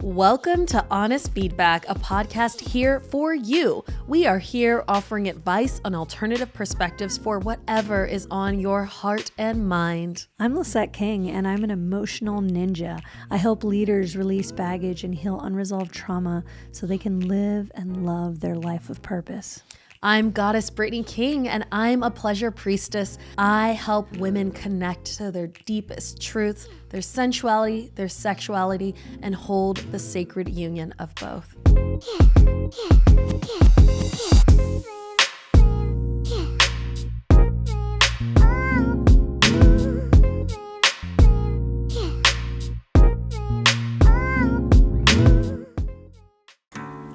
Welcome to Honest Feedback, a podcast here for you. We are here offering advice on alternative perspectives for whatever is on your heart and mind. I'm Lisset King, and I'm an emotional ninja. I help leaders release baggage and heal unresolved trauma so they can live and love their life with purpose. I'm Goddess Brittany King, and I'm a pleasure priestess. I help women connect to their deepest truths, their sensuality, their sexuality, and hold the sacred union of both.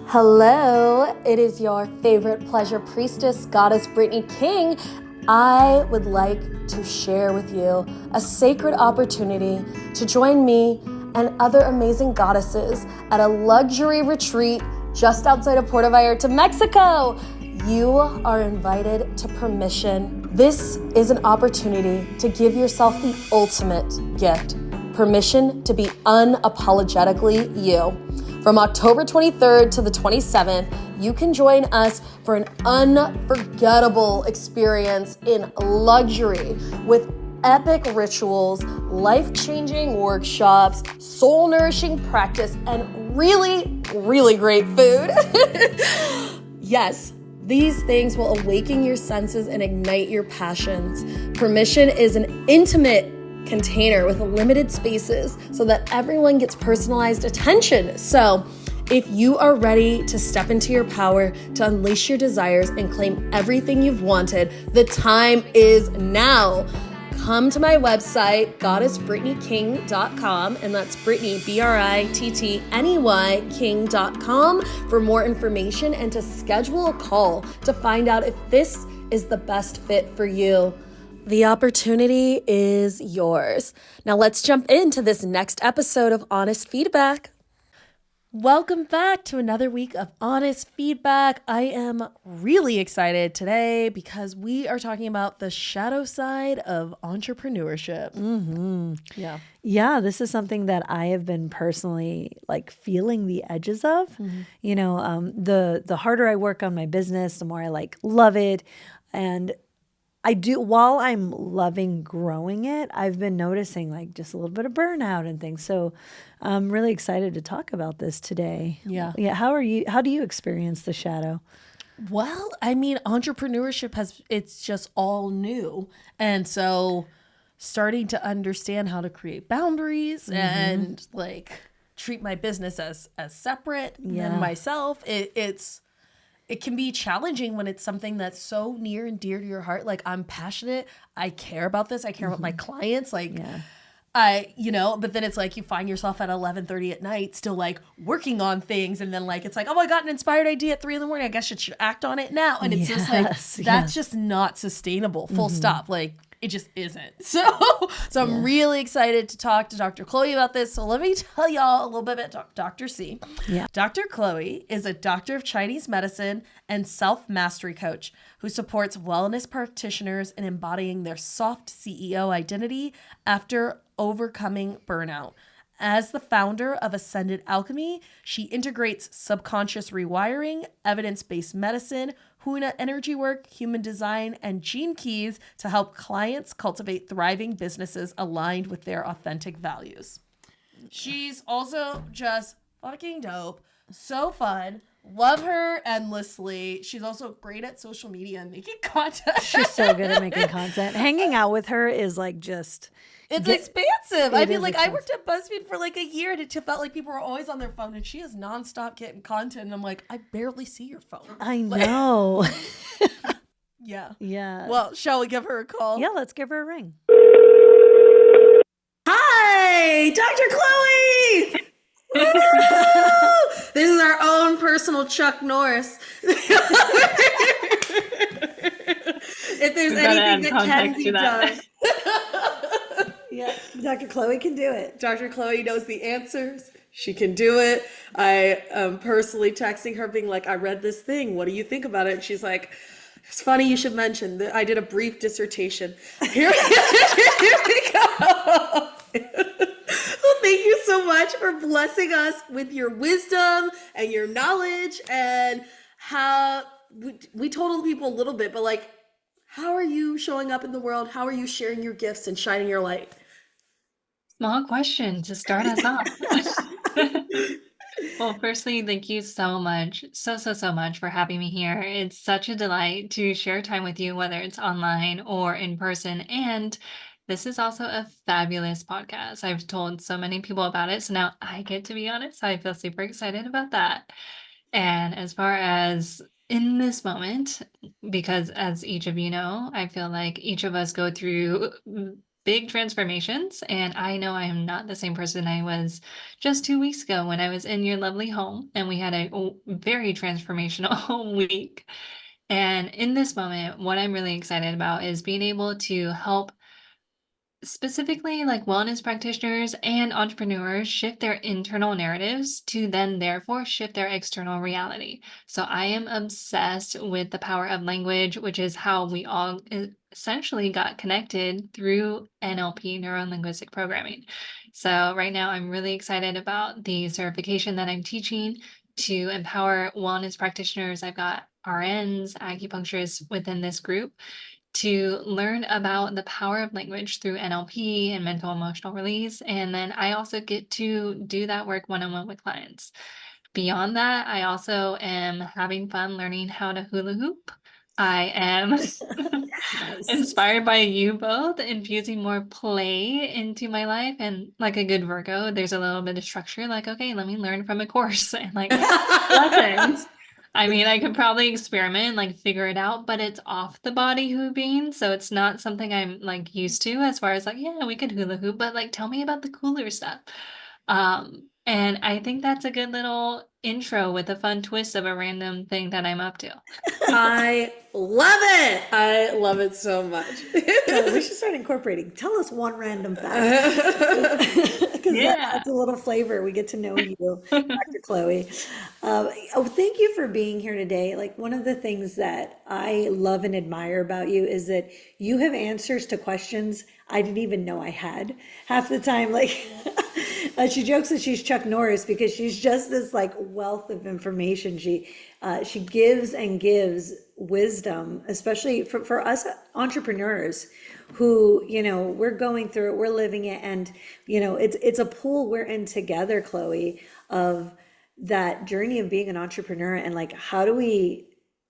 Hello, it is your favorite pleasure priestess, Goddess Brittany King. I would like to share with you a sacred opportunity to join me and other amazing goddesses at a luxury retreat just outside of Puerto Vallarta, Mexico. You are invited to Permission. This is an opportunity to give yourself the ultimate gift, permission to be unapologetically you. From October 23rd to the 27th, you can join us for an unforgettable experience in luxury with epic rituals, life-changing workshops, soul-nourishing practice, and really, really great food. Yes, these things will awaken your senses and ignite your passions. Permission is an intimate container with limited spaces so that everyone gets personalized attention. So if you are ready to step into your power, to unleash your desires and claim everything you've wanted, the time is now. Come to my website, goddessbrittanyking.com, and that's Brittany, BRITTNEY, king.com for more information and to schedule a call to find out if this is the best fit for you. The opportunity is yours. Now let's jump into this next episode of Honest Feedback. Welcome back to another week of Honest Feedback. I am really excited today because we are talking about the shadow side of entrepreneurship. Yeah, this is something that I have been personally feeling the edges of. You know, the harder I work on my business, the more I love it. And I do, while I'm loving growing it, I've been noticing just a little bit of burnout and things. So I'm really excited to talk about this today. Yeah. How do you experience the shadow? Well, I mean, entrepreneurship it's just all new. And so starting to understand how to create boundaries and treat my business as separate than myself, it can be challenging when it's something that's so near and dear to your heart. I'm passionate. I care about this. I care about my clients. But then it's you find yourself at 11:30 at night still working on things. And then it's oh, I got an inspired idea at 3 a.m. I guess I should act on it now. And it's just that's just not sustainable. Full stop. It just isn't. So I'm really excited to talk to Dr. Chloé about this. So let me tell y'all a little bit about Dr. C. Yeah. Dr. Chloé is a doctor of Chinese medicine and self-mastery coach who supports wellness practitioners in embodying their soft CEO identity after overcoming burnout. As the founder of Ascended Alchemy, she integrates subconscious rewiring, evidence-based medicine, Huna energy work, human design, and gene keys to help clients cultivate thriving businesses aligned with their authentic values. She's also just fucking dope. So fun. Love her endlessly. She's also great at social media and making content. She's so good at making content. Hanging out with her is just... It's expansive. I mean, I worked at BuzzFeed for a year and it felt like people were always on their phone and she is nonstop getting content. And I'm I barely see your phone. I know. Yeah. Yeah. Well, shall we give her a call? Yeah, let's give her a ring. Hi, Dr. Chloé. This is our own personal Chuck Norris. If there's anything that can be done. Yeah, Dr. Chloé can do it. Dr. Chloé knows the answers. She can do it. I am personally texting her being I read this thing. What do you think about it? And she's it's funny you should mention that I did a brief dissertation. Here we go. thank you so much for blessing us with your wisdom and your knowledge, and how we told people a little bit, but like, how are you showing up in the world? How are you sharing your gifts and shining your light? Small question to start us off. Well, firstly, thank you so much, so much for having me here. It's such a delight to share time with you, whether it's online or in person. And this is also a fabulous podcast. I've told so many people about it. So now I get to be on it. So I feel super excited about that. And as far as in this moment, because as each of you know, I feel like each of us go through big transformations. And I know I am not the same person I was just 2 weeks ago when I was in your lovely home and we had a very transformational week. And in this moment, what I'm really excited about is being able to help specifically like wellness practitioners and entrepreneurs shift their internal narratives to then therefore shift their external reality. So I am obsessed with the power of language, which is how we all essentially got connected through NLP, neuro linguistic programming. So right now I'm really excited about the certification that I'm teaching to empower wellness practitioners. I've got RNs, acupuncturists within this group to learn about the power of language through NLP and mental emotional release. And then I also get to do that work one on one with clients. Beyond that, I also am having fun learning how to hula hoop. I am Yes. inspired by you both, infusing more play into my life. And like a good Virgo, there's a little bit of structure, like, okay, let me learn from a course and like lessons. I mean, I could probably experiment, like figure it out, but it's off the body hooping. So it's not something I'm like used to as far as like, yeah, we could hula hoop, but like tell me about the cooler stuff. And I think that's a good little intro with a fun twist of a random thing that I'm up to. I love it. I love it so much. So we should start incorporating. Tell us one random fact. Because that Yeah. adds a little flavor. We get to know you, Dr. Chloe. Oh, thank you for being here today. Like, one of the things that I love and admire about you is that you have answers to questions I didn't even know I had half the time. Like, she jokes that she's Chuck Norris because she's just this like wealth of information. She gives and gives wisdom, especially for us entrepreneurs who, we're going through it, we're living it, and it's a pool we're in together, Chloe, of that journey of being an entrepreneur. And like, how do we,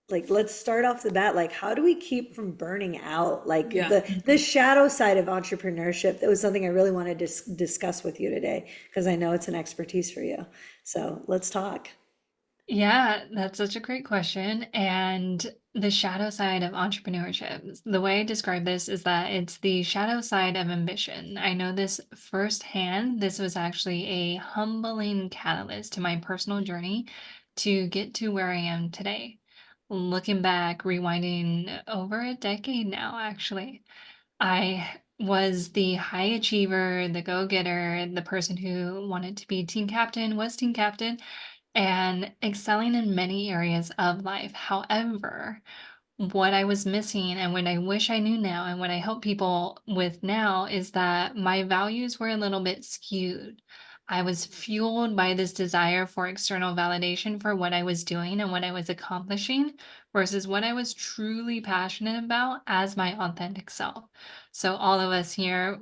like, let's start off the bat, like, how do we keep from burning out, like, Yeah. the shadow side of entrepreneurship? That was something I really wanted to discuss with you today, because I know it's an expertise for you. So let's talk. Yeah, that's such a great question. And the shadow side of entrepreneurship, the way I describe this is that it's the shadow side of ambition. I know this firsthand. This was actually a humbling catalyst to my personal journey to get to where I am today. Looking back, rewinding over a decade now, actually, I was the high achiever, the go-getter, the person who wanted to be team captain, was team captain and excelling in many areas of life. However, what I was missing and what I wish I knew now and what I help people with now is that my values were a little bit skewed. I was fueled by this desire for external validation for what I was doing and what I was accomplishing versus what I was truly passionate about as my authentic self. So, all of us here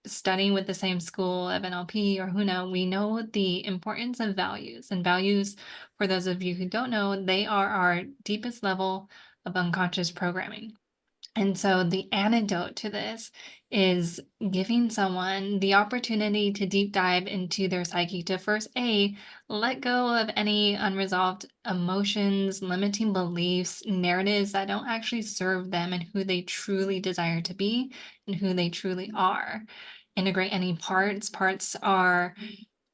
studying with the same school of NLP or Huna, we know the importance of values. And values, for those of you who don't know, they are our deepest level of unconscious programming. And so the antidote to this is giving someone the opportunity to deep dive into their psyche to first let go of any unresolved emotions, limiting beliefs, narratives that don't actually serve them and who they truly desire to be and who they truly are. Integrate any parts. Parts are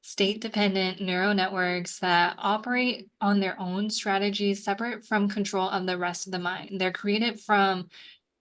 state dependent neural networks that operate on their own strategies separate from control of the rest of the mind. They're created from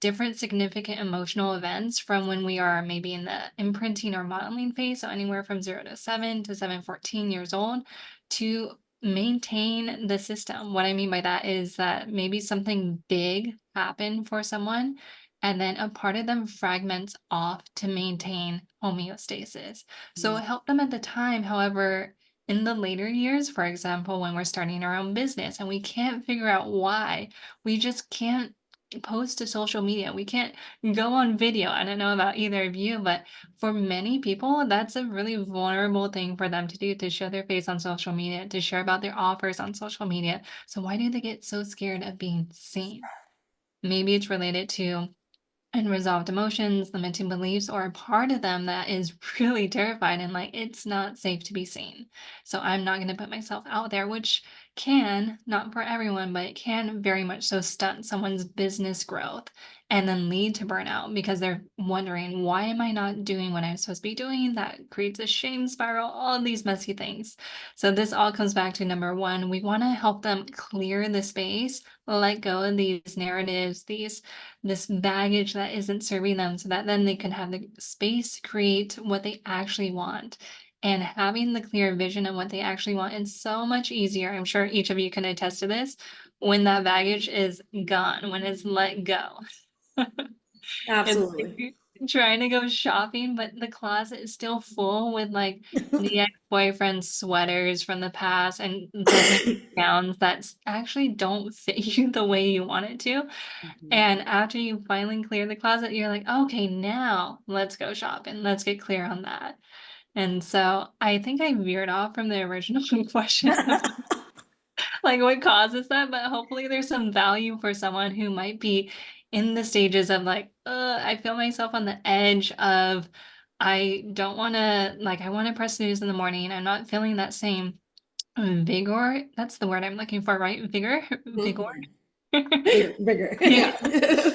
different significant emotional events from when we are maybe in the imprinting or modeling phase, so anywhere from 0 to 7 to 7-14 years old, to maintain the system. What I mean by that is that maybe something big happened for someone and then a part of them fragments off to maintain homeostasis. So it helped them at the time. However, in the later years, for example, when we're starting our own business and we can't figure out why, we just can't post to social media. We can't go on video. I don't know about either of you, but for many people, that's a really vulnerable thing for them to do, to show their face on social media, to share about their offers on social media. So why do they get so scared of being seen? Maybe it's related to unresolved emotions, limiting beliefs, or a part of them that is really terrified and like, it's not safe to be seen. So I'm not going to put myself out there, which can, not for everyone, but it can very much so stunt someone's business growth and then lead to burnout because they're wondering, why am I not doing what I'm supposed to be doing? That creates a shame spiral, all of these messy things. So this all comes back to number one, we want to help them clear the space, let go of these narratives, this baggage that isn't serving them so that then they can have the space to create what they actually want. And having the clear vision of what they actually want is so much easier. I'm sure each of you can attest to this when that baggage is gone, when it's let go. It's Absolutely. like trying to go shopping, but the closet is still full with like the ex-boyfriend's sweaters from the past and designer gowns that actually don't fit you the way you want it to. And after you finally clear the closet, you're like, okay, now let's go shopping. Let's get clear on that. And so I think I veered off from the original question of like what causes that, but hopefully there's some value for someone who might be in the stages of like, I feel myself on the edge of, I don't want to, like, I want to press snooze in the morning. I'm not feeling that same vigor. That's the word I'm looking for, right? Vigor, vigor. Bigger. Yeah. Yeah.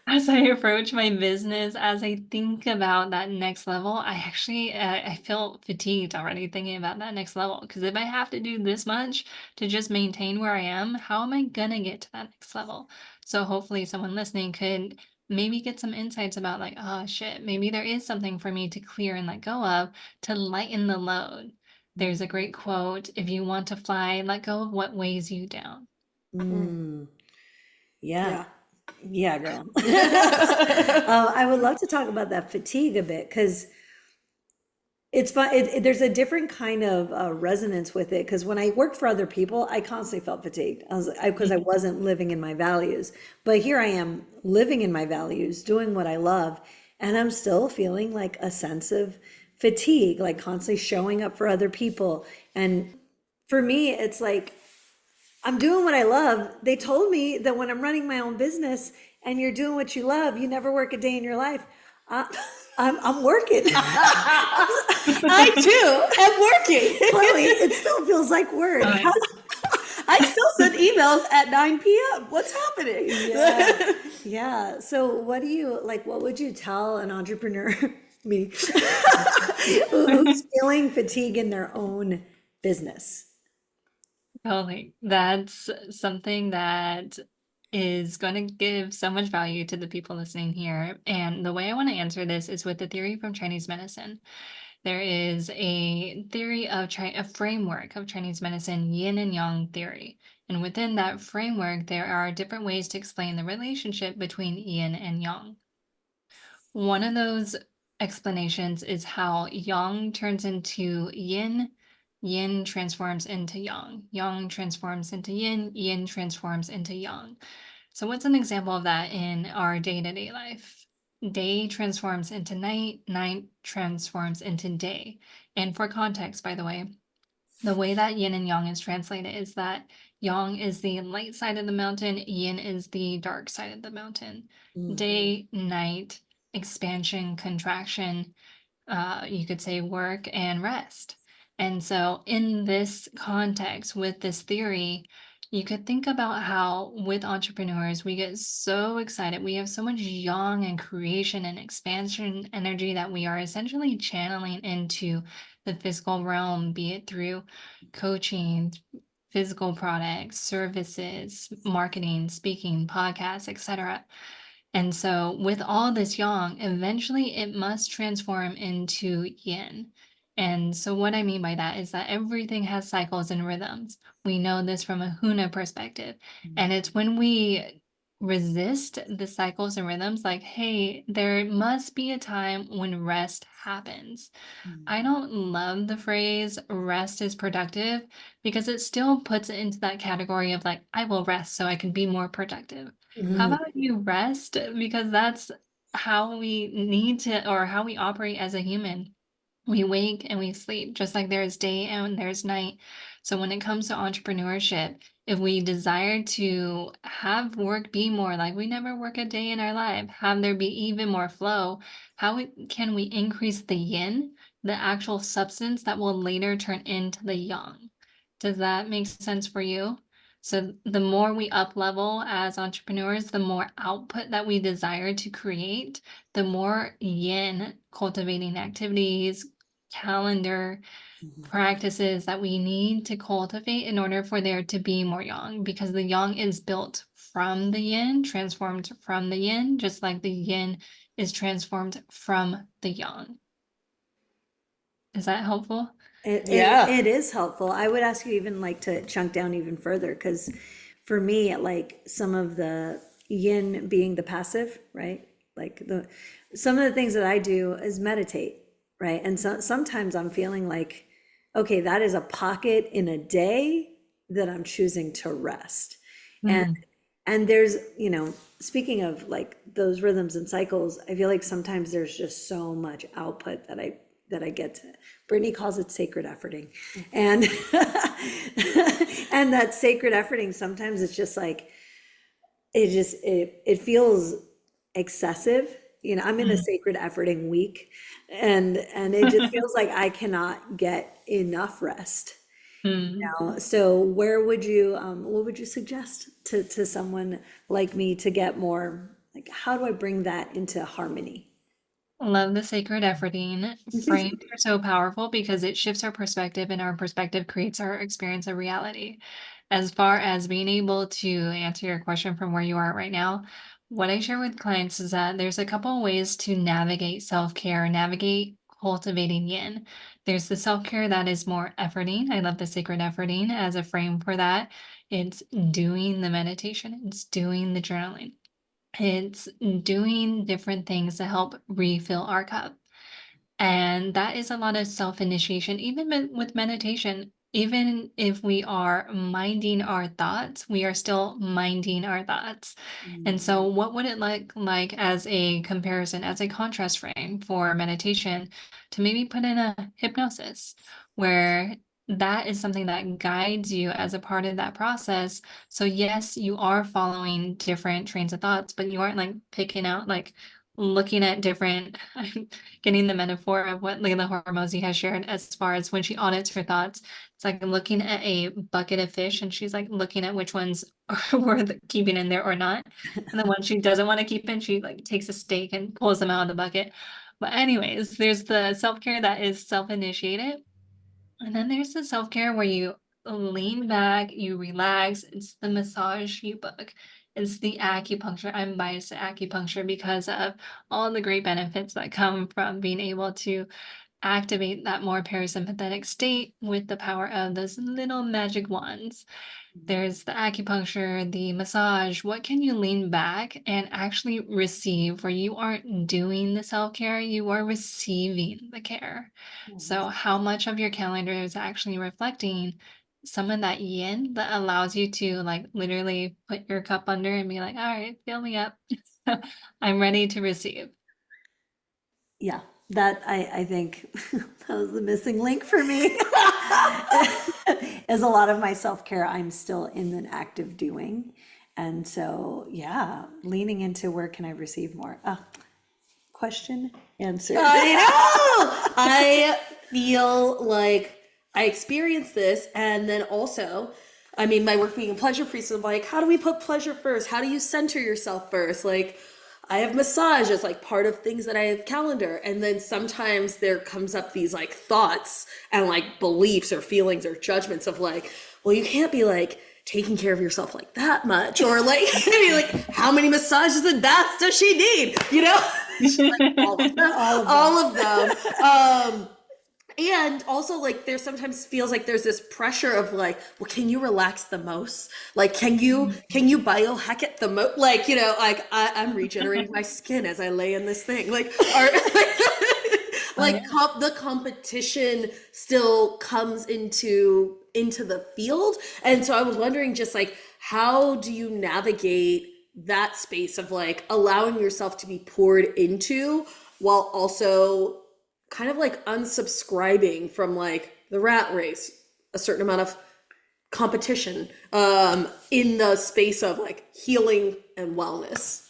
As I approach my business, as I think about that next level, I actually I feel fatigued already thinking about that next level. Because if I have to do this much to just maintain where I am, how am I gonna get to that next level? So hopefully someone listening could maybe get some insights about like, oh shit, maybe there is something for me to clear and let go of to lighten the load. There's a great quote, if you want to fly, let go of what weighs you down. Mm, Yeah. yeah. Yeah, girl. I would love to talk about that fatigue a bit because it's fun. There's a different kind of resonance with it because when I worked for other people, I constantly felt fatigued. Because I wasn't living in my values. But here I am living in my values, doing what I love, and I'm still feeling like a sense of fatigue, like constantly showing up for other people. And for me, it's like I'm doing what I love. They told me that when I'm running my own business and you're doing what you love, you never work a day in your life. Uh, I'm working. I too am working. Chloe, it still feels like work. Okay. I still send emails at 9 p.m. What's happening? Yeah. Yeah. So what do you like? What would you tell an entrepreneur, me, who's feeling fatigue in their own business? Totally. That's something that is going to give so much value to the people listening here. And the way I want to answer this is with the theory from Chinese medicine. There is a theory of a framework of Chinese medicine, yin and yang theory. And within that framework, there are different ways to explain the relationship between yin and yang. One of those explanations is how yang turns into yin, yin transforms into yang transforms into yin, yin transforms into yang. So, what's an example of that in our day to day life? Day transforms into night, night transforms into day. And for context, by the way that yin and yang is translated is that yang is the light side of the mountain, yin is the dark side of the mountain. Day, night, expansion, contraction, you could say work and rest. And so, in this context, with this theory, you could think about how with entrepreneurs, we get so excited. We have so much yang and creation and expansion energy that we are essentially channeling into the physical realm, be it through coaching, physical products, services, marketing, speaking, podcasts, etc. And so, with all this yang, eventually it must transform into yin. And so, what I mean by that is that everything has cycles and rhythms. We know this from a Huna perspective. And it's when we resist the cycles and rhythms, like, hey, there must be a time when rest happens. I don't love the phrase rest is productive because it still puts it into that category of like, I will rest so I can be more productive. How Mhm. about you rest? Because that's how we need to, or how we operate as a human. We wake and we sleep, just like there's day and there's night. So when it comes to entrepreneurship, if we desire to have work be more like we never work a day in our life, have there be even more flow, can we increase the yin, the actual substance that will later turn into the yang? Does that make sense for you? So the more we up level as entrepreneurs, the more output that we desire to create, the more yin cultivating activities, calendar practices that we need to cultivate in order for there to be more yang, because the yang is built from the yin, transformed from the yin, just like the yin is transformed from the yang. Is that helpful? Yeah. It is helpful. I would ask you even like to chunk down even further because for me, like some of the yin being the passive, right? Like the some of the things that I do is meditate, right? And so sometimes I'm feeling like, okay, that is a pocket in a day that I'm choosing to rest. And Mhm. and there's, speaking of like those rhythms and cycles, I feel like sometimes there's just so much output that I get to. Brittany calls it sacred efforting. And and that sacred efforting, sometimes it's just like it feels excessive. I'm in a Mhm. sacred efforting week, and it just feels like I cannot get enough rest. Mm. So what would you suggest to someone like me to get more, like, how do I bring that into harmony? Love the sacred efforting. Frames are so powerful because it shifts our perspective, and our perspective creates our experience of reality. As far as being able to answer your question from where you are right now, what I share with clients is that there's a couple of ways to navigate self-care, navigate cultivating yin. There's the self-care that is more efforting. I love the sacred efforting as a frame for that. It's doing the meditation, it's doing the journaling. It's doing different things to help refill our cup. And that is a lot of self-initiation, even with meditation. Even if we are minding our thoughts, we are still minding our thoughts. And so what would it like as a comparison, as a contrast frame for meditation, to maybe put in a hypnosis where that is something that guides you as a part of that process. So yes, you are following different trains of thoughts, but you aren't like picking out, like looking at different getting the metaphor of what Layla Hormozi has shared as far as when she audits her thoughts. It's like looking at a bucket of fish and she's like looking at which ones are worth keeping in there or not. And the ones she doesn't want to keep in, she like takes a stake and pulls them out of the bucket. But anyways, there's the self-care that is self-initiated. And then there's the self-care where you lean back, you relax. It's the massage you book. It's the acupuncture. I'm biased to acupuncture because of all the great benefits that come from being able to activate that more parasympathetic state with the power of those little magic wands. There's the acupuncture, the massage. What can you lean back and actually receive where you aren't doing the self-care, you are receiving the care. So how much of your calendar is actually reflecting some of that yin that allows you to like literally put your cup under and be like, all right, fill me up. I'm ready to receive. Yeah, that I think that was the missing link for me. As a lot of my self-care, I'm still in an active doing. And so, yeah, leaning into where can I receive more? Question answered. I know. I feel like I experienced this, and then also, I mean, my work being a pleasure priest, I'm like, how do we put pleasure first? How do you center yourself first? Like, I have massage as like part of things that I have calendar, and then sometimes there comes up these like thoughts and like beliefs or feelings or judgments of like, well, you can't be like taking care of yourself like that much, or like, I mean, like, how many massages and baths does she need? You know? It's just like all of them. All of All them. of them. And also, like, there sometimes feels like there's this pressure of like, well, can you relax the most? Like, can you biohack it the most? Like, like I'm regenerating my skin as I lay in this thing. Like, are Oh, like the competition still comes into the field. And so I was wondering, just like, how do you navigate that space of like allowing yourself to be poured into while also kind of like unsubscribing from like the rat race, a certain amount of competition in the space of like healing and wellness.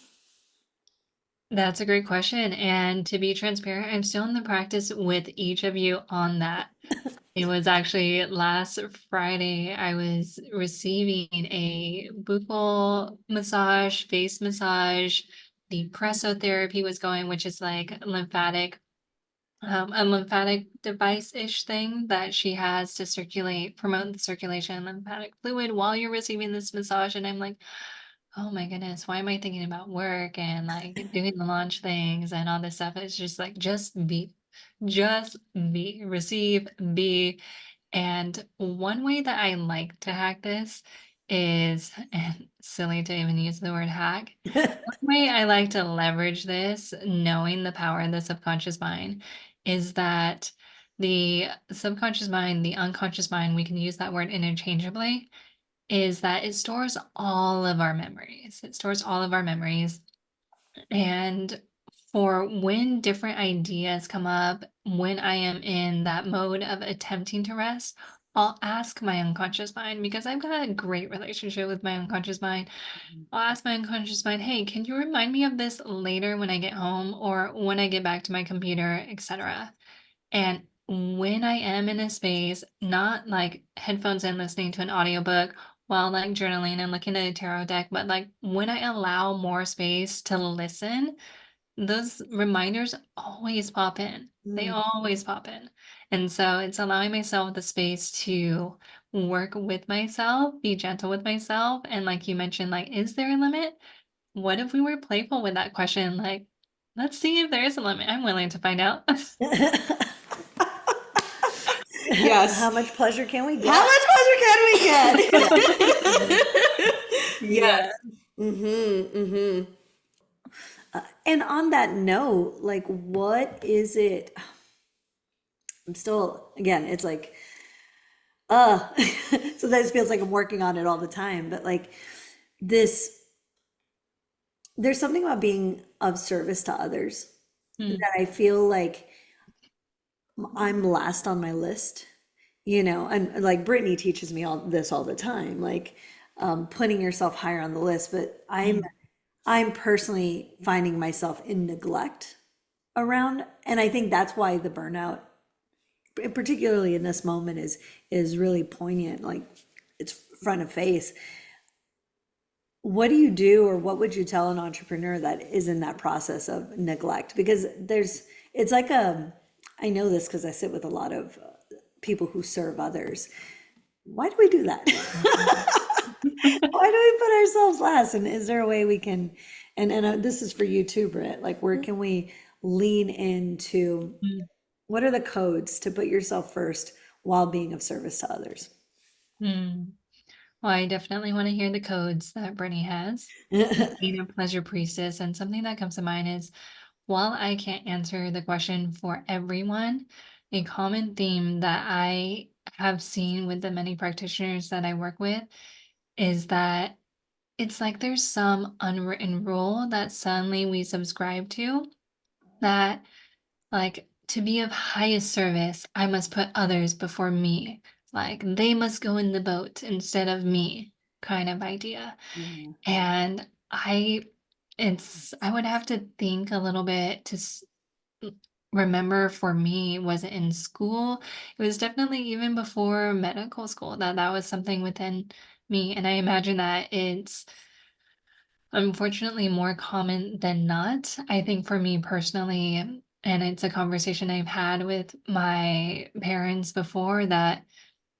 that's a great question. And to be transparent, I'm still in the practice with each of you on that. It was actually last Friday, I was receiving a buccal massage, face massage. The pressotherapy was going, which is like a lymphatic device-ish thing that she has to promote the circulation of lymphatic fluid while you're receiving this massage. And I'm like, oh my goodness, why am I thinking about work and like doing the launch things and all this stuff? It's just like, just be, receive, be. And one way that I like to hack this is, and silly to even use the word hack, one way I like to leverage this, knowing the power of the subconscious mind, is that the subconscious mind, the unconscious mind, we can use that word interchangeably, is that it stores all of our memories. It stores all of our memories. And for when different ideas come up, when I am in that mode of attempting to rest, I'll ask my unconscious mind because I've got a great relationship with my unconscious mind. I'll ask my unconscious mind, hey, can you remind me of this later when I get home or when I get back to my computer, etc. And when I am in a space, not like headphones in listening to an audiobook while like journaling and looking at a tarot deck, but like when I allow more space to listen, those reminders always pop in. They Mm. always pop in. And so it's allowing myself the space to work with myself, be gentle with myself. And like you mentioned, like, is there a limit? What if we were playful with that question? Like, let's see if there is a limit. I'm willing to find out. Yes. How much pleasure can we How get? much pleasure can we Yeah. get? Yeah. Yes. Mm-hmm. Mm-hmm. And on that note, like, what is it? I'm still, again, it's like, uh, sometimes it feels like I'm working on it all the time, but like this, there's something about being of service to others Hmm. that I feel like I'm last on my list, and like Brittany teaches me all this all the time, like putting yourself higher on the list, but Hmm. I'm personally finding myself in neglect around, and I think that's why the burnout, particularly in this moment, is really poignant, like it's front of face. What do you do, or what would you tell an entrepreneur that is in that process of neglect? Because it's like I know this because I sit with a lot of people who serve others. Why do we do that? Why do we put ourselves last? And is there a way we can, and this is for you too, Britt, like where can we lean into, what are the codes to put yourself first while being of service to others? Hmm. Well, I definitely want to hear the codes that Brittany has. Being a pleasure priestess, and something that comes to mind is while I can't answer the question for everyone, a common theme that I have seen with the many practitioners that I work with is that it's like there's some unwritten rule that suddenly we subscribe to that, like, to be of highest service, I must put others before me. Like, they must go in the boat instead of me, kind of idea. Yeah. And I would have to think a little bit to remember for me, was it in school? It was definitely even before medical school that that was something within me. And I imagine that it's unfortunately more common than not. I think for me personally, and it's a conversation I've had with my parents before, that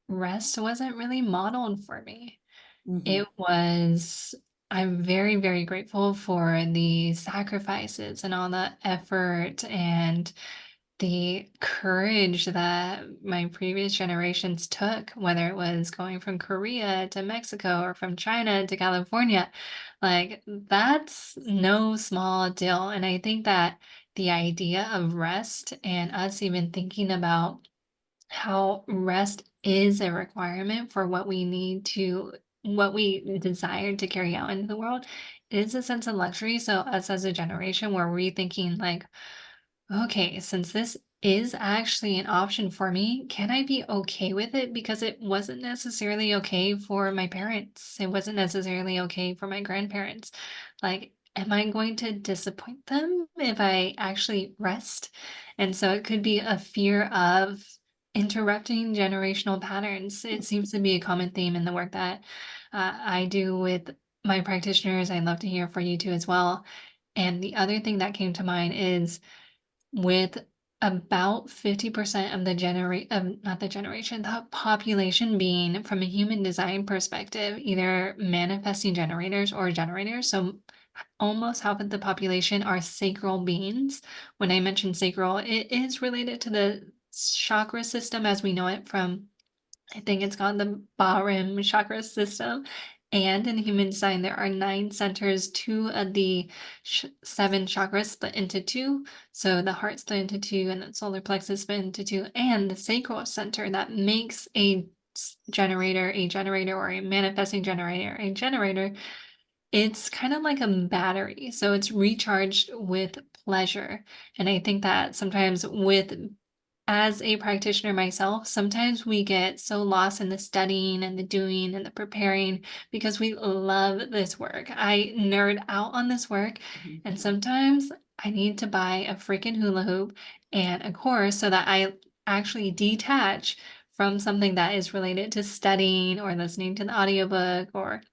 rest wasn't really modeled for me. Mhm. It was, I'm very, very grateful for the sacrifices and all the effort and the courage that my previous generations took, whether it was going from Korea to Mexico or from China to California, like that's no small deal. And I think that the idea of rest and us even thinking about how rest is a requirement for what we desire to carry out into the world is a sense of luxury. So us as a generation, we're rethinking like, okay, since this is actually an option for me, can I be okay with it? Because it wasn't necessarily okay for my parents. It wasn't necessarily okay for my grandparents. Like, am I going to disappoint them if I actually rest? And so it could be a fear of interrupting generational patterns. It seems to be a common theme in the work that I do with my practitioners. I'd love to hear for you too as well. And the other thing that came to mind is with about 50% of the population being from a human design perspective, either manifesting generators or generators. So almost half of the population are sacral beings. When I mention sacral, it is related to the chakra system as we know it from, I think it's called the Ballroom chakra system. And in human design, there are 9 centers. Two of the 7 chakras split into two. So the heart split into two, and the solar plexus split into two, and the sacral center that makes a generator, or a manifesting generator, a generator. It's kind of like a battery. So it's recharged with pleasure. And I think that sometimes as a practitioner myself, sometimes we get so lost in the studying and the doing and the preparing because we love this work. I nerd out on this work, and sometimes I need to buy a freaking hula hoop and a course so that I actually detach from something that is related to studying or listening to the audiobook or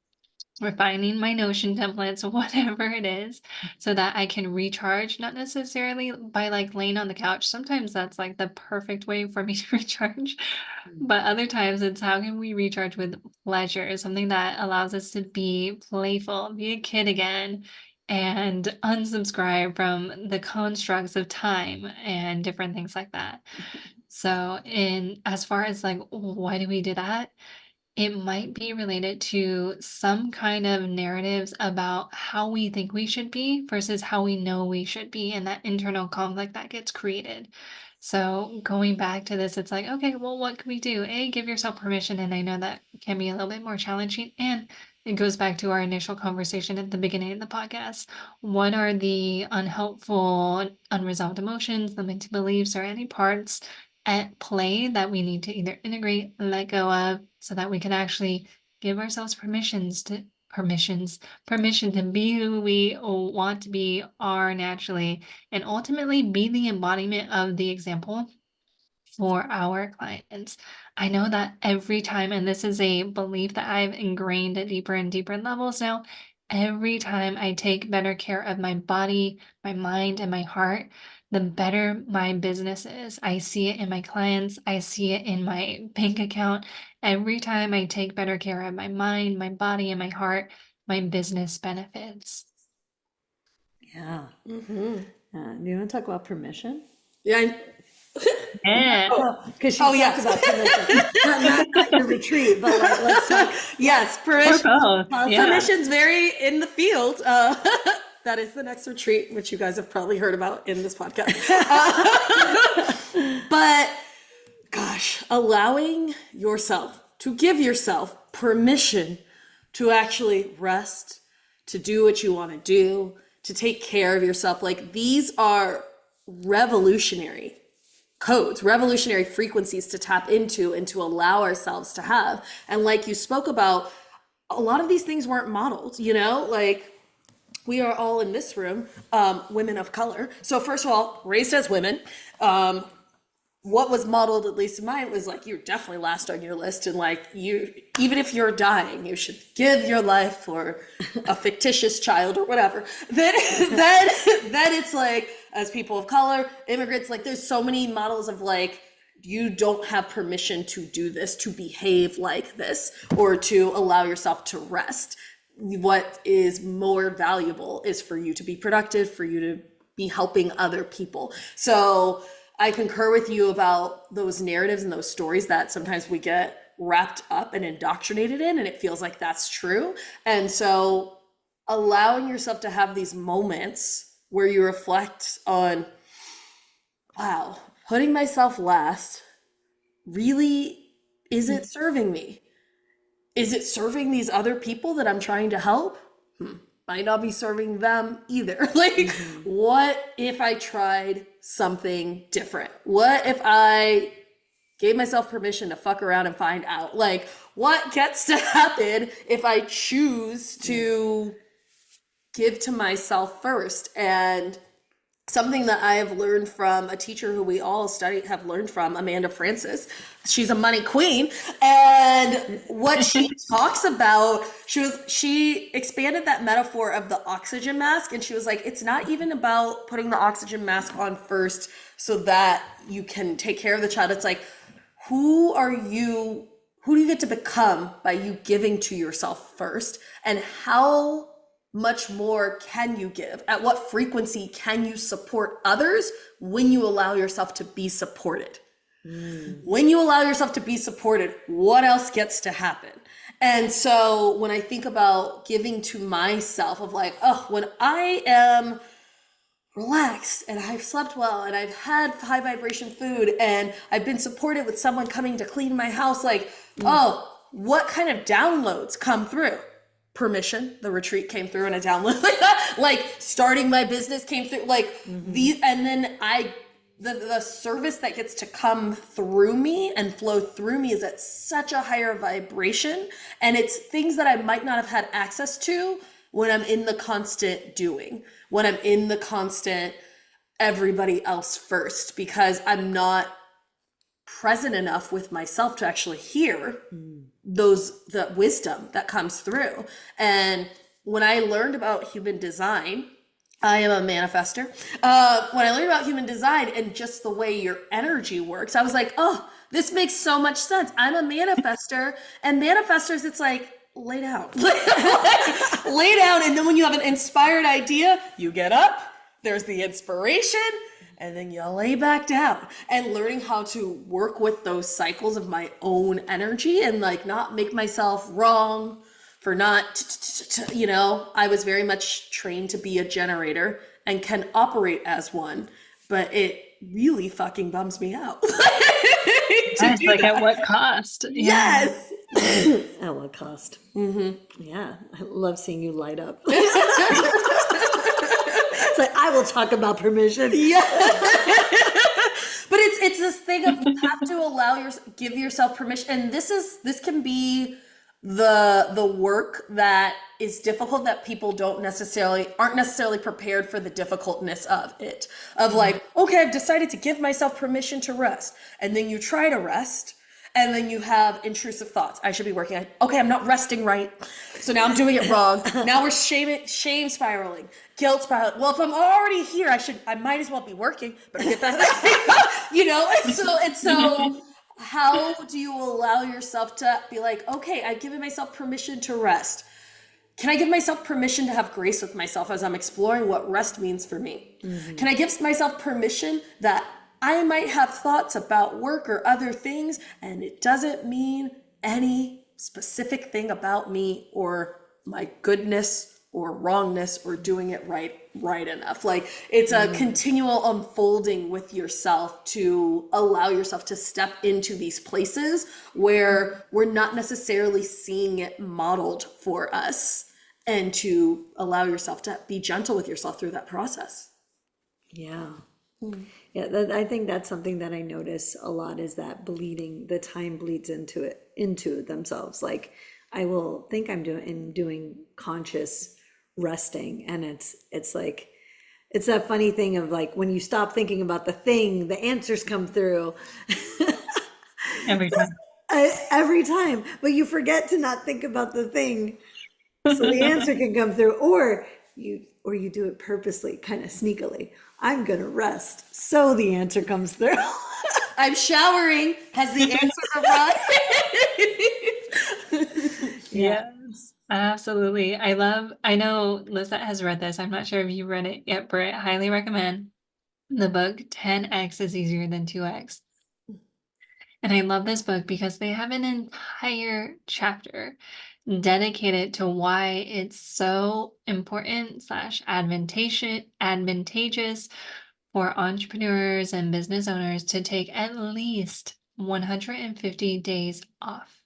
refining my Notion templates, whatever it is, so that I can recharge, not necessarily by like laying on the couch. Sometimes that's like the perfect way for me to recharge. But other times it's how can we recharge with pleasure, something that allows us to be playful, be a kid again, and unsubscribe from the constructs of time and different things like that. So in as far as like why do we do that? It might be related to some kind of narratives about how we think we should be versus how we know we should be, and that internal conflict that gets created. So going back to this, it's like, okay, well, what can we do? A, give yourself permission. And I know that can be a little bit more challenging. And it goes back to our initial conversation at the beginning of the podcast. What are the unhelpful, unresolved emotions, limiting beliefs, or any parts at play that we need to either integrate, let go of, so that we can actually give ourselves permission to be who we want to be, are naturally, and ultimately be the embodiment of the example for our clients. I know that every time, and this is a belief that I've ingrained at deeper and deeper levels now, every time I take better care of my body, my mind, and my heart, the better my business is. I see it in my clients, I see it in my bank account. Every time I take better care of my mind, my body, and my heart, my business benefits. Yeah. Do you want to talk about permission? Yeah. Yeah. Because she Oh, talked yes. about permission. Not your retreat, but like, let's talk. Yes, Or permission. both. Yeah. Permission's very in the field. That is the next retreat, which you guys have probably heard about in this podcast. But gosh, allowing yourself to give yourself permission to actually rest, to do what you want to do, to take care of yourself. Like these are revolutionary codes, revolutionary frequencies to tap into and to allow ourselves to have. And like you spoke about, a lot of these things weren't modeled, you know, like we are all in this room, women of color. So first of all, raised as women, what was modeled, at least in mine, was like you're definitely last on your list, and like you, even if you're dying, you should give your life for a fictitious child or whatever. Then it's like, as people of color, immigrants, like there's so many models of like you don't have permission to do this, to behave like this, or to allow yourself to rest. What is more valuable is for you to be productive, for you to be helping other people. So I concur with you about those narratives and those stories that sometimes we get wrapped up and indoctrinated in, and it feels like that's true. And so allowing yourself to have these moments where you reflect on, wow, putting myself last really isn't serving me. Is it serving these other people that I'm trying to help? Might not be serving them either. Like, what if I tried something different? What if I gave myself permission to fuck around and find out? Like, what gets to happen if I choose to give to myself first? And something that I have learned from a teacher who we all have learned from, Amanda Francis. She's a money queen. And what she talks about, she expanded that metaphor of the oxygen mask. And she was like, it's not even about putting the oxygen mask on first so that you can take care of the child. It's like, who do you get to become by you giving to yourself first? And how much more can you give? At what frequency can you support others when you allow yourself to be supported? When you allow yourself to be supported, what else gets to happen? And so when I think about giving to myself, of like, oh, when I am relaxed and I've slept well and I've had high vibration food and I've been supported with someone coming to clean my house, like, oh, what kind of downloads come through? Permission, the retreat came through in a download like that. Like, starting my business came through, like, these, and then the service that gets to come through me and flow through me is at such a higher vibration, and it's things that I might not have had access to when I'm in the constant doing, when I'm in the constant everybody else first, because I'm not present enough with myself to actually hear the wisdom that comes through. And when I learned about human design, I am a manifester. When I learned about human design and just the way your energy works, I was like, oh, this makes so much sense. I'm a manifester, and manifestors, it's like, lay down. Lay down, and then when you have an inspired idea, you get up, there's the inspiration, and then you lay back down. And learning how to work with those cycles of my own energy and like not make myself wrong for not, I was very much trained to be a generator and can operate as one, but it really fucking bums me out. Yes, like that. At what cost? Yes. At what cost? Yeah, I love seeing you light up. It's like, I will talk about permission. Yeah. But it's this thing of you have to give yourself permission. And this can be the work that is difficult, that people aren't necessarily prepared for the difficultness of it. Of like, okay, I've decided to give myself permission to rest. And then you try to rest. And then you have intrusive thoughts. I should be working. Okay, I'm not resting right. So now I'm doing it wrong. Now we're shame spiraling, guilt spiraling. Well, if I'm already here, I might as well be working. Better get that, And so how do you allow yourself to be like, okay, I've given myself permission to rest. Can I give myself permission to have grace with myself as I'm exploring what rest means for me? Can I give myself permission that I might have thoughts about work or other things, and it doesn't mean any specific thing about me or my goodness or wrongness or doing it right enough. Like, it's a continual unfolding with yourself to allow yourself to step into these places where we're not necessarily seeing it modeled for us, and to allow yourself to be gentle with yourself through that process. Yeah. Yeah, I think that's something that I notice a lot, is that the time bleeds into themselves. Like, I will think I'm doing conscious resting, and it's like, it's that funny thing of like, when you stop thinking about the thing, the answers come through. Every time. Every time, but you forget to not think about the thing, so the answer can come through, or you do it purposely, kind of sneakily. I'm gonna rest, so the answer comes through. I'm showering. Has the answer arrived? Yes, absolutely. I know Lisette has read this. I'm not sure if you read it yet, Britt. Highly recommend. the book 10x is easier than 2x. And I love this book because they have an entire chapter dedicated to why it's so important / advantageous for entrepreneurs and business owners to take at least 150 days off.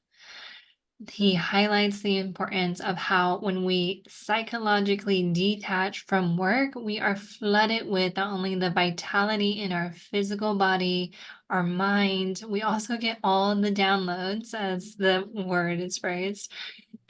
He highlights the importance of how when we psychologically detach from work, we are flooded with not only the vitality in our physical body, our mind, we also get all the downloads, as the word is phrased.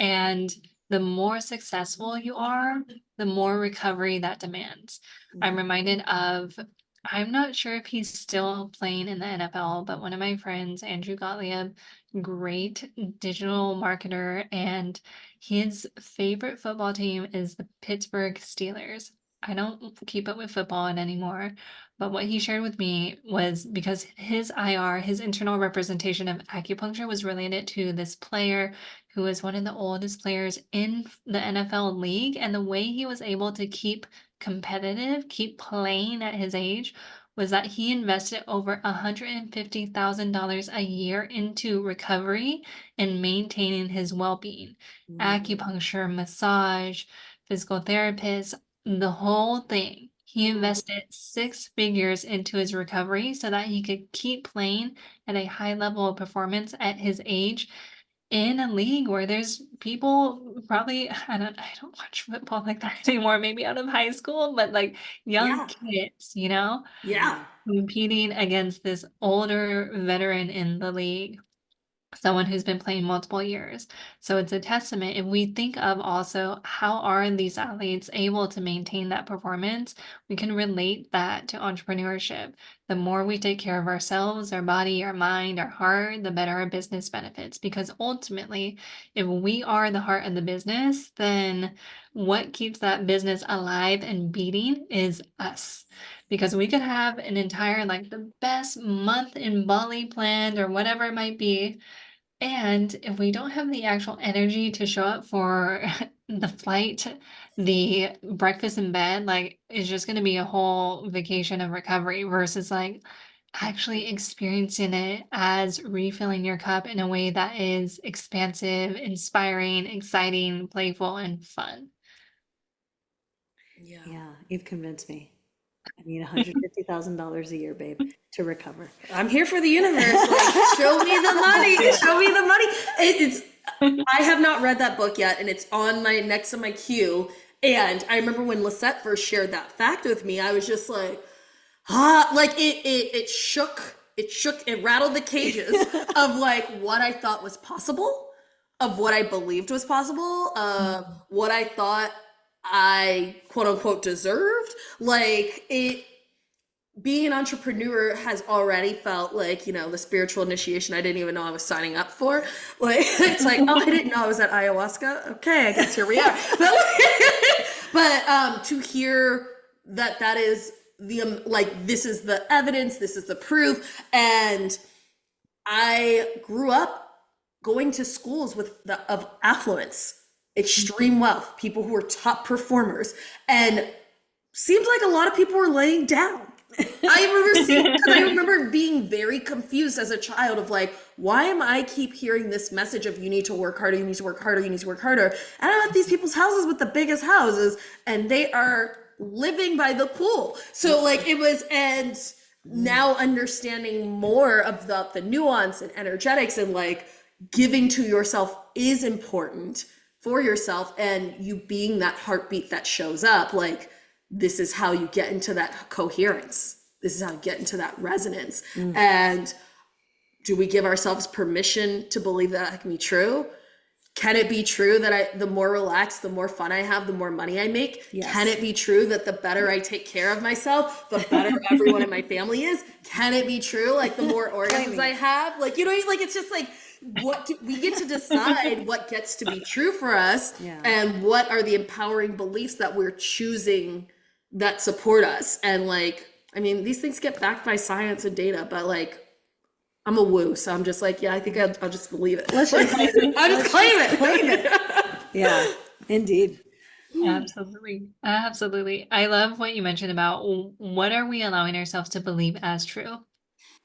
And the more successful you are, the more recovery that demands. I'm reminded of, I'm not sure if he's still playing in the NFL, but one of my friends, Andrew Gottlieb, great digital marketer, and his favorite football team is the Pittsburgh Steelers. I don't keep up with football anymore, but what he shared with me was because his IR, his internal representation of acupuncture, was related to this player who was one of the oldest players in the NFL league. And the way he was able to keep competitive, keep playing at his age, was that he invested over $150,000 a year into recovery and maintaining his well-being. Acupuncture, massage, physical therapists, the whole thing. He invested 6 figures into his recovery so that he could keep playing at a high level of performance at his age in a league where there's people probably, I don't watch football like that anymore, maybe out of high school, but like young Yeah. kids, you know, Yeah. competing against this older veteran in the league, someone who's been playing multiple years. So it's a testament. If we think of also how are these athletes able to maintain that performance, we can relate that to entrepreneurship. The more we take care of ourselves, our body, our mind, our heart, the better our business benefits. Because ultimately, if we are the heart of the business, then what keeps that business alive and beating is us. Because we could have an entire, like the best month in Bali planned or whatever it might be, and if we don't have the actual energy to show up for the flight, the breakfast in bed, like it's just going to be a whole vacation of recovery versus like actually experiencing it as refilling your cup in a way that is expansive, inspiring, exciting, playful, and fun. Yeah. Yeah, you've convinced me. I need $150,000 a year, babe, to recover. I'm here for the universe. Like, show me the money. Show me the money. It's. I have not read that book yet, and it's on my next to my queue. And I remember when Lisette first shared that fact with me, I was just like, like it shook, it rattled the cages of like what I thought was possible, of what I believed was possible, of what I thought I quote unquote deserved. Like it, being an entrepreneur has already felt like, you know, the spiritual initiation I didn't even know I was signing up for. Like, it's like, oh, I didn't know I was at ayahuasca. Okay, I guess here we are. But to hear that that is the, like, this is the evidence, this is the proof. And I grew up going to schools with of affluence, extreme wealth, people who were top performers. And seemed like a lot of people were laying down. I remember being very confused as a child of like, why am I keep hearing this message of you need to work harder, you need to work harder, you need to work harder. And I'm at these people's houses with the biggest houses and they are living by the pool. So like it was, and now understanding more of the nuance and energetics and like giving to yourself is important for yourself, and you being that heartbeat that shows up, like, this is how you get into that coherence. This is how you get into that resonance. And do we give ourselves permission to believe that can be true? Can it be true that the more relaxed, the more fun I have, the more money I make? Yes. Can it be true that the better I take care of myself, the better everyone in my family is? Can it be true, like, the more orgasms I have? Like, you know, like, it's just like, we get to decide what gets to be true for us, and what are the empowering beliefs that we're choosing that support us. And like, I mean, these things get backed by science and data, but like, I'm a woo, so I'm just like, yeah, I think I'll just believe it. I'll just claim it. Yeah, indeed. Absolutely. Absolutely. I love what you mentioned about what are we allowing ourselves to believe as true?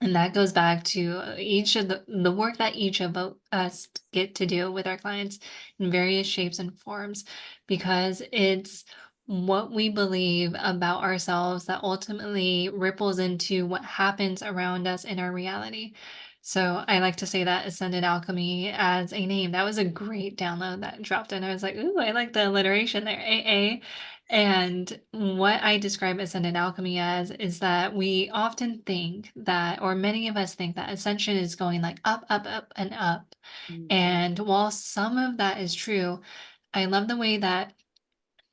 And that goes back to each of the work that each of us get to do with our clients in various shapes and forms, because it's what we believe about ourselves that ultimately ripples into what happens around us in our reality. So I like to say that Ascended Alchemy as a name. That was a great download that dropped in. I was like, ooh, I like the alliteration there. AA. And what I describe Ascended Alchemy as is that we often think that, or many of us think that ascension is going like up, up, up, and up. And while some of that is true, I love the way that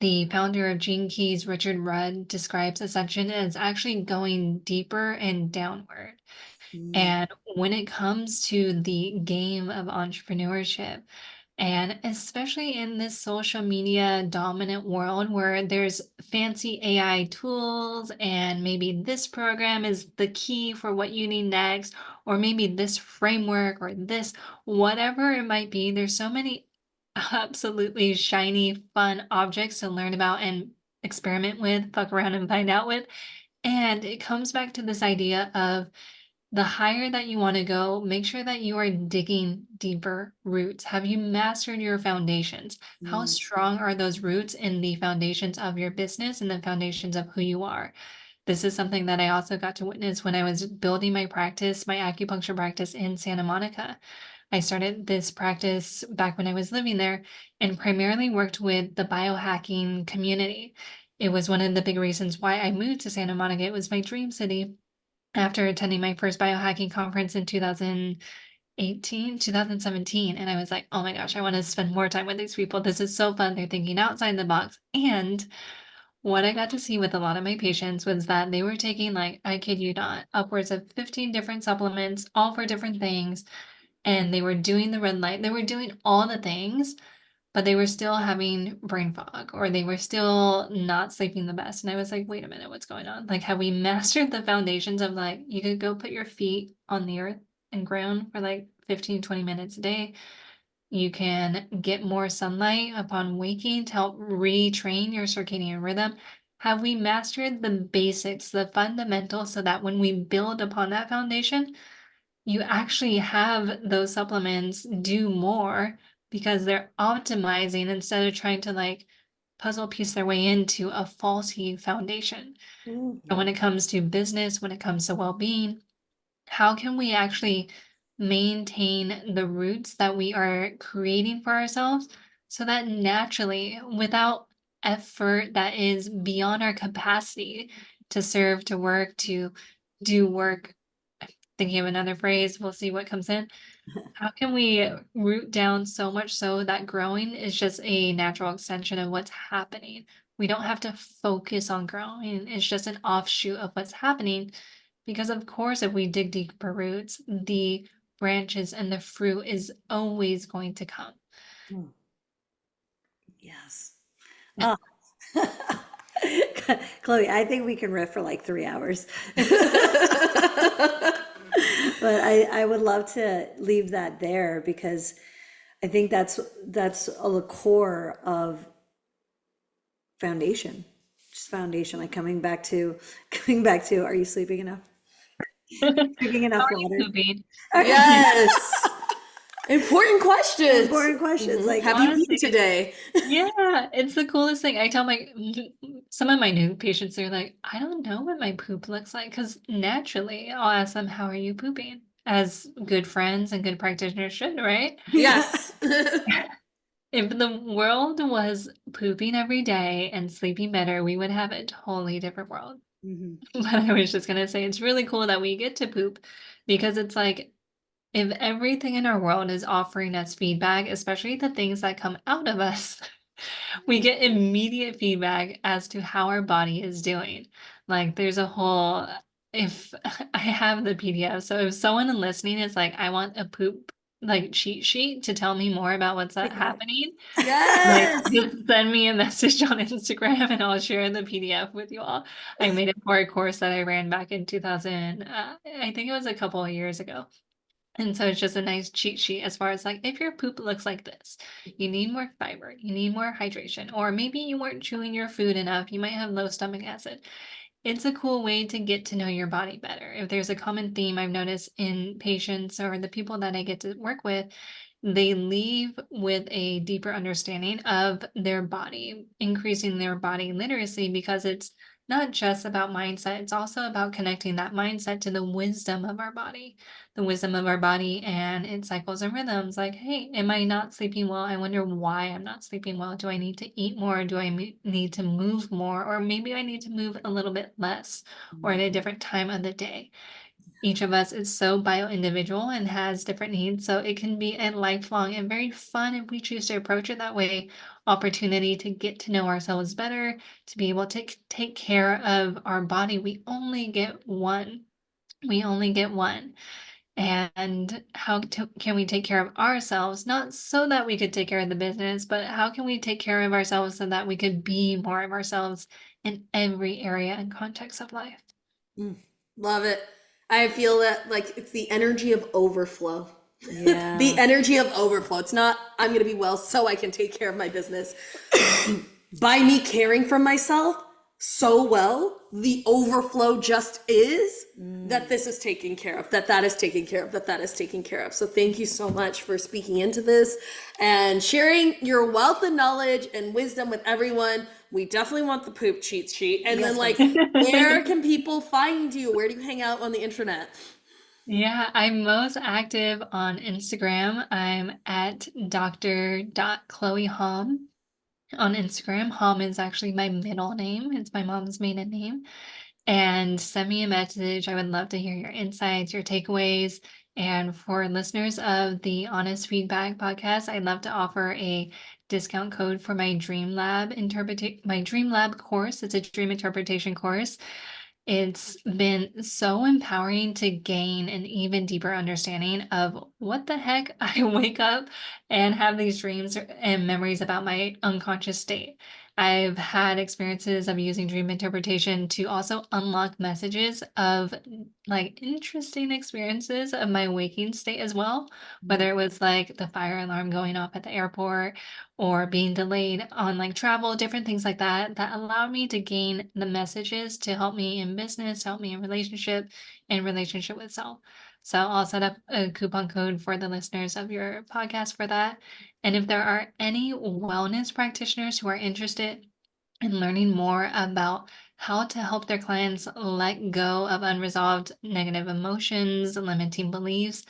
the founder of Gene Keys, Richard Rudd, describes ascension as actually going deeper and downward. And when it comes to the game of entrepreneurship, and especially in this social media dominant world where there's fancy AI tools, and maybe this program is the key for what you need next, or maybe this framework or this, whatever it might be, there's so many absolutely shiny, fun objects to learn about and experiment with, fuck around and find out with. And it comes back to this idea of the higher that you want to go, make sure that you are digging deeper roots. Have you mastered your foundations? How strong are those roots in the foundations of your business and the foundations of who you are? This is something that I also got to witness when I was building my practice, my acupuncture practice in Santa Monica. I started this practice back when I was living there and primarily worked with the biohacking community. It was one of the big reasons why I moved to Santa Monica. It was my dream city after attending my first biohacking conference in 2018, 2017. And I was like, oh my gosh, I want to spend more time with these people. This is so fun. They're thinking outside the box. And what I got to see with a lot of my patients was that they were taking, like, I kid you not, upwards of 15 different supplements, all for different things. And they were doing the red light. They were doing all the things, but they were still having brain fog, or they were still not sleeping the best. And I was like, wait a minute, what's going on? Like, have we mastered the foundations of, like, you could go put your feet on the earth and ground for like 15, 20 minutes a day. You can get more sunlight upon waking to help retrain your circadian rhythm. Have we mastered the basics, the fundamentals, so that when we build upon that foundation, you actually have those supplements do more because they're optimizing instead of trying to like puzzle piece their way into a faulty foundation. And when it comes to business, when it comes to well-being, how can we actually maintain the roots that we are creating for ourselves so that naturally, without effort that is beyond our capacity to serve, to work, to do work, thinking of another phrase, we'll see what comes in. How can we root down so much so that growing is just a natural extension of what's happening? We don't have to focus on growing. It's just an offshoot of what's happening. Because of course, if we dig deeper roots, the branches and the fruit is always going to come. Yes. Yeah. Chloe, I think we can riff for like 3 hours. But I would love to leave that there because I think that's the core of foundation. Just foundation, like coming back to, are you sleeping enough? Drinking How enough are you water? pooping? Yes. Important questions. Important questions. Like, Have you Honestly. eaten today? Yeah, it's the coolest thing. I tell my some of my new patients, they're like, I don't know what my poop looks like. Because naturally, I'll ask them, how are you pooping? As good friends and good practitioners should, right? Yes. If the world was pooping every day and sleeping better, we would have a totally different world. Mhm. But I was just gonna say, it's really cool that we get to poop, because it's like, if everything in our world is offering us feedback, especially the things that come out of us, we get immediate feedback as to how our body is doing. Like, there's a whole, if I have the PDF, so if someone listening is like, I want a poop like cheat sheet to tell me more about what's happening, like, Yes. just send me a message on Instagram and I'll share the PDF with you all. I made it for a course that I ran back in 2000, I think it was a couple of years ago. And so it's just a nice cheat sheet as far as like, if your poop looks like this, you need more fiber, you need more hydration, or maybe you weren't chewing your food enough, you might have low stomach acid. It's a cool way to get to know your body better. If there's a common theme I've noticed in patients or the people that I get to work with, they leave with a deeper understanding of their body, increasing their body literacy, because it's not just about mindset, it's also about connecting that mindset to the wisdom of our body, the wisdom of our body and its cycles and rhythms. Like, hey, am I not sleeping well? I wonder why I'm not sleeping well. Do I need to eat more? Do I need to move more? Or maybe I need to move a little bit less or at a different time of the day. Each of us is so bio-individual and has different needs, so it can be a lifelong and very fun, if we choose to approach it that way, opportunity to get to know ourselves better, to be able to take care of our body. We only get one. We only get one. And can we take care of ourselves? Not so that we could take care of the business, but how can we take care of ourselves so that we could be more of ourselves in every area and context of life? Love it. I feel that like it's the energy of overflow. Yeah. The energy of overflow. It's not, I'm going to be well so I can take care of my business. By me caring for myself so well, the overflow just is that this is taken care of, that is taken care of, that is taken care of. So thank you so much for speaking into this and sharing your wealth of knowledge and wisdom with everyone. We definitely want the poop cheat sheet. And then like, where can people find you? Where do you hang out on the internet? Yeah, I'm most active on Instagram. I'm at dr.chloe on Instagram. Hom is actually my middle name. It's my mom's maiden name. And send me a message. I would love to hear your insights, your takeaways. And for listeners of the Honest Feedback podcast, I'd love to offer a discount code for my Dream Lab course. It's a dream interpretation course. It's been so empowering to gain an even deeper understanding of what the heck I wake up and have these dreams and memories about my unconscious state. I've had experiences of using dream interpretation to also unlock messages of like interesting experiences of my waking state as well, whether it was like the fire alarm going off at the airport or being delayed on like travel, different things like that, that allowed me to gain the messages to help me in business, help me in relationship and relationship with self. So I'll set up a coupon code for the listeners of your podcast for that. And if there are any wellness practitioners who are interested in learning more about how to help their clients let go of unresolved negative emotions, limiting beliefs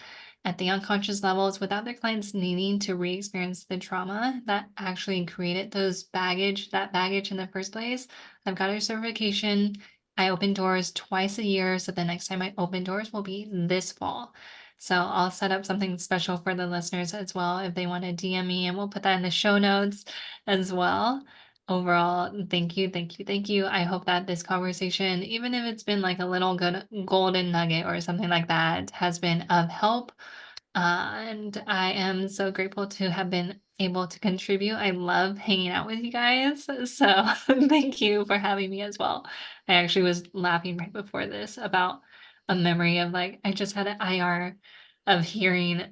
at the unconscious levels without their clients needing to re-experience the trauma that actually created that baggage in the first place, I've got a certification. I open doors twice a year, so the next time I open doors will be this fall. So I'll set up something special for the listeners as well if they want to DM me, and we'll put that in the show notes as well. Overall, thank you, thank you, thank you. I hope that this conversation, even if it's been like a little good golden nugget or something like that, has been of help. And I am so grateful to have been able to contribute. I love hanging out with you guys. So thank you for having me as well. I actually was laughing right before this about a memory of like, I just had an IR of hearing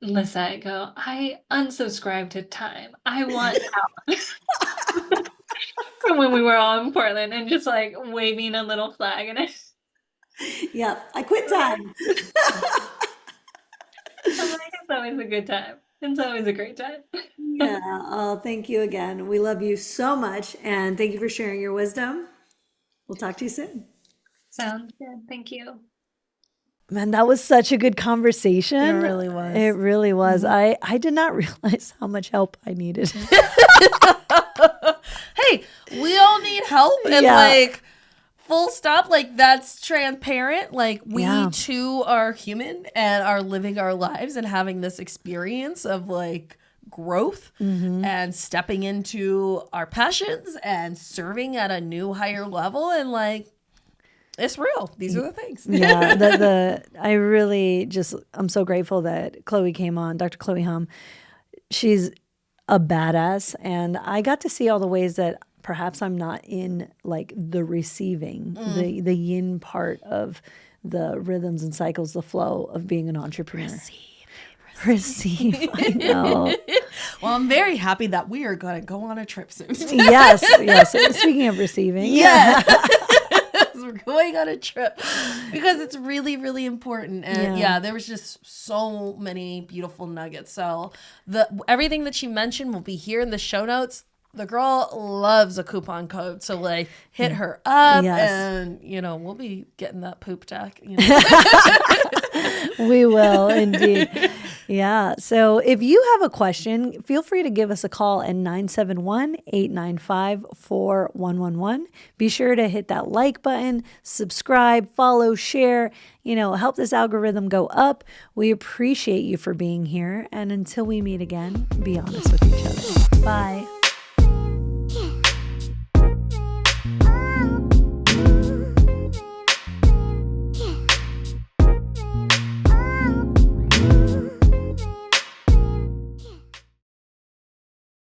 Lisette go, I unsubscribe to Time. I want out. From when we were all in Portland and just like waving a little flag and Yeah, I quit Time. I'm like, it's always a good time. It's always a great time. Yeah. Oh, thank you again. We love you so much. And thank you for sharing your wisdom. We'll talk to you soon. Sounds good. Thank you. Man, that was such a good conversation. It really was. It really was. I did not realize how much help I needed. Hey, we all need help, and Yeah. like full stop, like that's transparent. Like we Yeah. too are human and are living our lives and having this experience of like growth and stepping into our passions and serving at a new higher level, and like it's real. These are the things. Yeah, I really just, I'm so grateful that Chloé came on, Dr. Chloé Hum. She's a badass, and I got to see all the ways that perhaps I'm not in like the receiving, the yin part of the rhythms and cycles, the flow of being an entrepreneur. Receive. I know. Well, I'm very happy that we are going to go on a trip soon. Yes. Speaking of receiving. Yeah. We're going on a trip because it's really, really important. And there was just so many beautiful nuggets. So everything that she mentioned will be here in the show notes. The girl loves a coupon code. So like hit her up and, we'll be getting that poop tech. We will indeed. Yeah. So if you have a question, feel free to give us a call at 971-895-4111. Be sure to hit that like button, subscribe, follow, share, help this algorithm go up. We appreciate you for being here. And until we meet again, be honest with each other. Bye.